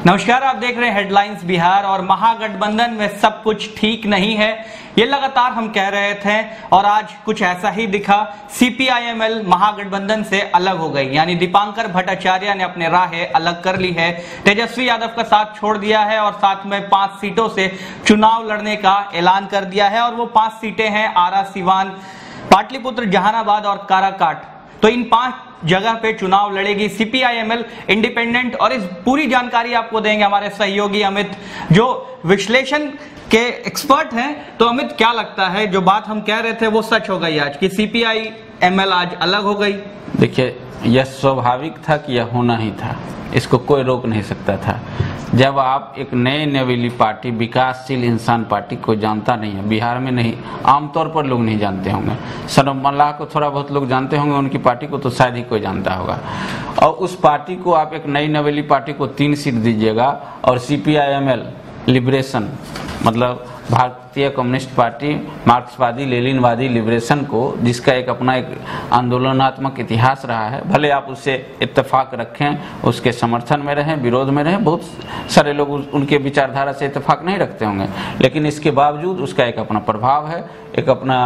नमस्कार, आप देख रहे हैं हेडलाइंस बिहार। और महागठबंधन में सब कुछ ठीक नहीं है, ये लगातार हम कह रहे थे और आज कुछ ऐसा ही दिखा। सीपीआईएमएल महागठबंधन से अलग हो गई, यानी दीपांकर भट्टाचार्य ने अपने राहें अलग कर ली है, तेजस्वी यादव का साथ छोड़ दिया है और साथ में 5 सीटों से चुनाव लड़ने का ऐलान कर दिया है। और वो 5 सीटें हैं आरा, सिवान, पाटलिपुत्र, जहानाबाद और काराकाट। तो इन 5 जगह पे चुनाव लड़ेगी सीपीआईएमएल इंडिपेंडेंट। और इस पूरी जानकारी आपको देंगे हमारे सहयोगी अमित, जो विश्लेषण के एक्सपर्ट हैं। तो अमित, क्या लगता है जो बात हम कह रहे थे वो सच हो गई आज कि सीपीआईएमएल आज अलग हो गई? देखिए, यह स्वाभाविक था कि यह होना ही था, इसको कोई रोक नहीं सकता था। जब आप एक नई नवेली पार्टी, विकासशील इंसान पार्टी को जानता नहीं है, बिहार में नहीं, आमतौर पर लोग नहीं जानते होंगे, सनम अल्लाह को थोड़ा बहुत लोग जानते होंगे, उनकी पार्टी को तो शायद ही कोई जानता होगा। और उस पार्टी को आप एक नई नवेली पार्टी को 3 सीट दीजिएगा और सीपीआईएमएल लिबरेशन, मतलब भारतीय कम्युनिस्ट पार्टी मार्क्सवादी लेनिनवादी लिबरेशन को, जिसका एक अपना एक आंदोलनात्मक इतिहास रहा है, भले आप उससे इत्तेफाक रखें, उसके समर्थन में रहें, विरोध में रहें, बहुत सारे लोग उनके विचारधारा से इत्तेफाक नहीं रखते होंगे, लेकिन इसके बावजूद उसका एक अपना प्रभाव है, एक अपना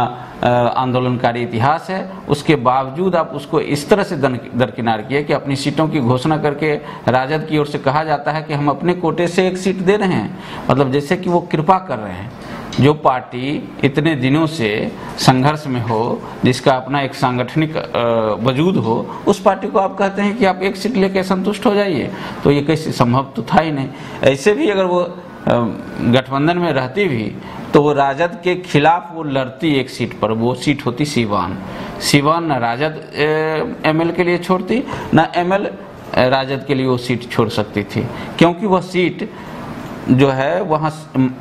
आंदोलनकारी इतिहास है। उसके बावजूद आप उसको इस तरह से दरकिनार किए कि अपनी सीटों की घोषणा करके राजद की ओर से कहा जाता है कि हम अपने कोटे से 1 सीट दे रहे हैं, मतलब जैसे कि वो कृपा कर रहे हैं। जो पार्टी इतने दिनों से संघर्ष में हो, जिसका अपना एक सांगठनिक वजूद हो, उस पार्टी को आप कहते हैं कि आप 1 सीट लेके संतुष्ट हो जाइए, तो ये कैसे संभव तो था ही नहीं। ऐसे भी अगर वो गठबंधन में रहती भी तो वो राजद के खिलाफ वो लड़ती 1 सीट पर, वो सीट होती सीवान। सीवान न राजद एमएल के लिए छोड़ती, न एमएल राजद के लिए वो सीट छोड़ सकती थी, क्योंकि वह सीट जो है वहाँ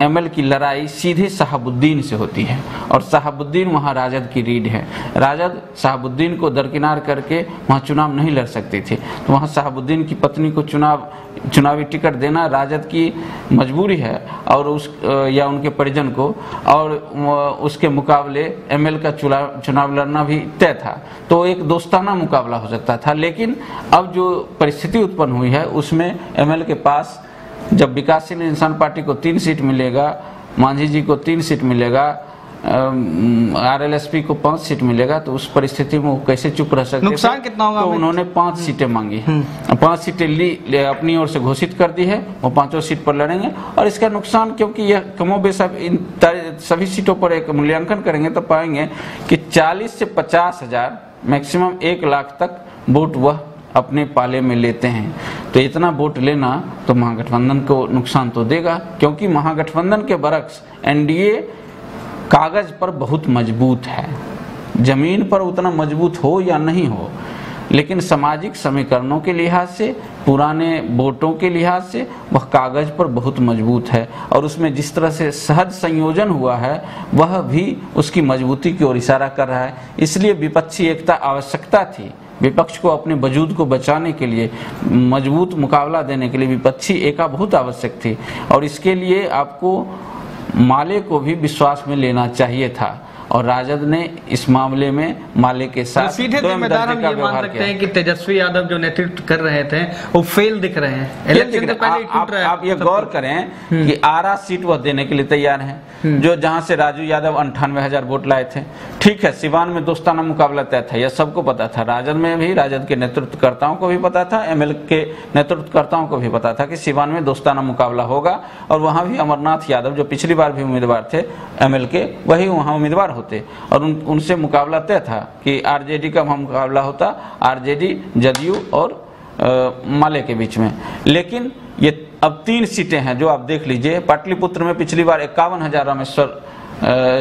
एमएल की लड़ाई सीधे शहाबुद्दीन से होती है और शहाबुद्दीन वहाँ राजद की रीढ़ है। राजद शहाबुद्दीन को दरकिनार करके वहाँ चुनाव नहीं लड़ सकती थी, तो वहाँ शहाबुद्दीन की पत्नी को चुनावी टिकट देना राजद की मजबूरी है और या उनके परिजन को, और उसके मुकाबले एमएल का चुनाव लड़ना भी तय था, तो एक दोस्ताना मुकाबला हो सकता था। लेकिन अब जो परिस्थिति उत्पन्न हुई है उसमें एमएल के पास जब विकासशील इंसान पार्टी को 3 सीट मिलेगा, मांझी जी को 3 सीट मिलेगा, आरएलएसपी को 5 सीट मिलेगा, तो उस परिस्थिति में वो कैसे चुप रह सकते? नुकसान कितना होगा? तो उन्होंने 5 सीटें मांगी, 5 सीटें अपनी ओर से घोषित कर दी है, वो 5 सीट पर लड़ेंगे। और इसका नुकसान, क्योंकि यह कमोबेश इन सभी सीटों पर एक मूल्यांकन करेंगे तो पाएंगे कि 40 से 50 हजार, मैक्सिमम 1 लाख तक वोट वह अपने पाले में लेते हैं। तो इतना वोट लेना तो महागठबंधन को नुकसान तो देगा, क्योंकि महागठबंधन के बरक्स एनडीए कागज पर बहुत मजबूत है, जमीन पर उतना मजबूत हो या नहीं हो, लेकिन सामाजिक समीकरणों के लिहाज से, पुराने वोटों के लिहाज से वह कागज पर बहुत मजबूत है। और उसमें जिस तरह से सहज संयोजन हुआ है वह भी उसकी मजबूती की ओर इशारा कर रहा है। इसलिए विपक्षी एकता आवश्यकता थी, विपक्ष को अपने वजूद को बचाने के लिए, मजबूत मुकाबला देने के लिए विपक्षी एका बहुत आवश्यक थी। और इसके लिए आपको माले को भी विश्वास में लेना चाहिए था, और राजद ने इस मामले में माले के साथ सीधे जिम्मेदार हम ये मान सकते हैं कि तेजस्वी यादव जो नेतृत्व कर रहे थे वो फेल दिख रहे हैं। इलेक्शन से पहले टूट रहा है। आप ये गौर करें कि आरा सीट वह देने के लिए तैयार हैं, जो जहां से राजू यादव 98,000 वोट लाए थे। ठीक है, सिवान में दोस्ताना मुकाबला तय था, यह सबको पता था, राजद में भी, राजद के नेतृत्वकर्ताओं को भी पता था, एमएल के नेतृत्वकर्ताओं को भी पता था कि सिवान में दोस्ताना मुकाबला होगा। और वहां भी अमरनाथ यादव, जो पिछली बार भी उम्मीदवार थे एमएल के, वही वहां उम्मीदवार होते, और उनसे मुकाबला तय था कि आरजेडी का मुकाबला होता, आरजेडी, जदयू और माले के बीच में। लेकिन ये अब 3 सीटें हैं जो आप देख लीजिए। पाटलिपुत्र में पिछली बार 51,000 रामेश्वर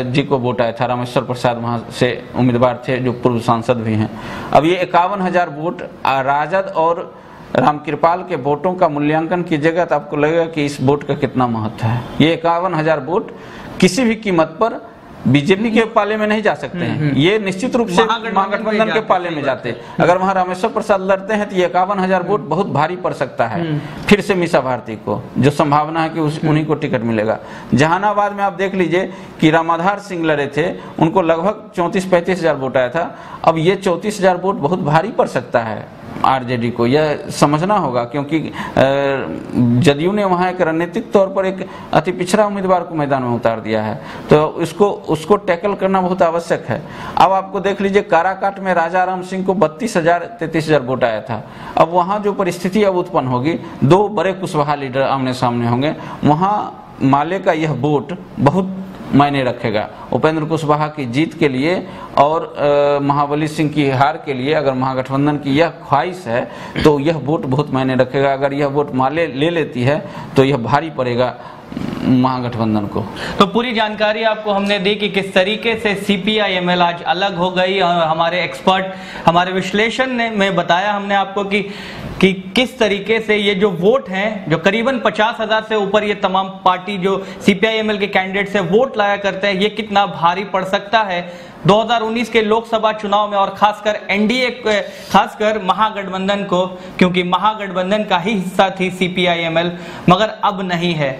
जी को वोट आया था, रामेश्वर प्रसाद वहां से उम्मीदवार थे, जो पूर्व सांसद भी हैं। अब ये 51,000 वोट राजद और रामकृपाल के वोटों का मूल्यांकन कीजिएगा तो आपको लगेगा कि इस वोट का कितना महत्व है। ये 51,000 वोट किसी भी कीमत पर बीजेपी के पाले में नहीं जा सकते हैं, ये निश्चित रूप से महागठबंधन के पाले में जाते। अगर वहां रामेश्वर प्रसाद लड़ते हैं तो ये 51,000 वोट बहुत भारी पड़ सकता है फिर से मीसा भारती को, जो संभावना है कि उन्हीं को टिकट मिलेगा। जहानाबाद में आप देख लीजिए कि रामाधार सिंह लड़े थे, उनको लगभग 34-35 हजार वोट आया था। अब ये 34 हजार वोट बहुत भारी पड़ सकता है आरजेडी को, यह समझना होगा, क्योंकि जदयू ने वहां एक रणनीतिक तौर पर एक अति पिछड़ा उम्मीदवार को मैदान में उतार दिया है, तो उसको टैकल करना बहुत आवश्यक है। अब आपको देख लीजिए, काराकाट में राजा राम सिंह को 32,000-33,000 वोट आया था। अब वहां जो परिस्थिति अब उत्पन्न होगी, दो बड़े कुशवाहा लीडर आमने सामने होंगे, वहां माले का यह वोट बहुत मायने रखेगा। उपेंद्र कुशवाहा की जीत के लिए और महाबली सिंह की हार के लिए अगर महागठबंधन की यह ख्वाहिश है तो यह वोट बहुत मायने रखेगा। अगर यह वोट माले ले लेती है तो यह भारी पड़ेगा महागठबंधन को। तो पूरी जानकारी आपको हमने दी कि किस तरीके से CPI-ML आज अलग हो गई, और हमारे एक्सपर्ट, हमारे विश्लेषण ने में बताया हमने आपको कि किस तरीके से ये जो वोट हैं, जो करीबन 50,000 से ऊपर ये तमाम पार्टी जो CPI-ML के कैंडिडेट से वोट लाया करते हैं, ये कितना भारी पड़ सकता है 2019 के लोकसभा चुनाव में, और खासकर NDA, खासकर महागठबंधन को, क्योंकि महागठबंधन का ही हिस्सा थी CPI-ML, मगर अब नहीं है।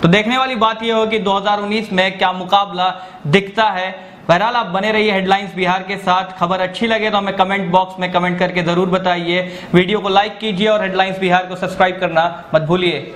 तो देखने वाली बात यह होगी 2019 में क्या मुकाबला दिखता है। बहरहाल आप बने रहिए हेडलाइंस बिहार के साथ। खबर अच्छी लगे तो हमें कमेंट बॉक्स में कमेंट करके जरूर बताइए, वीडियो को लाइक कीजिए और हेडलाइंस बिहार को सब्सक्राइब करना मत भूलिए।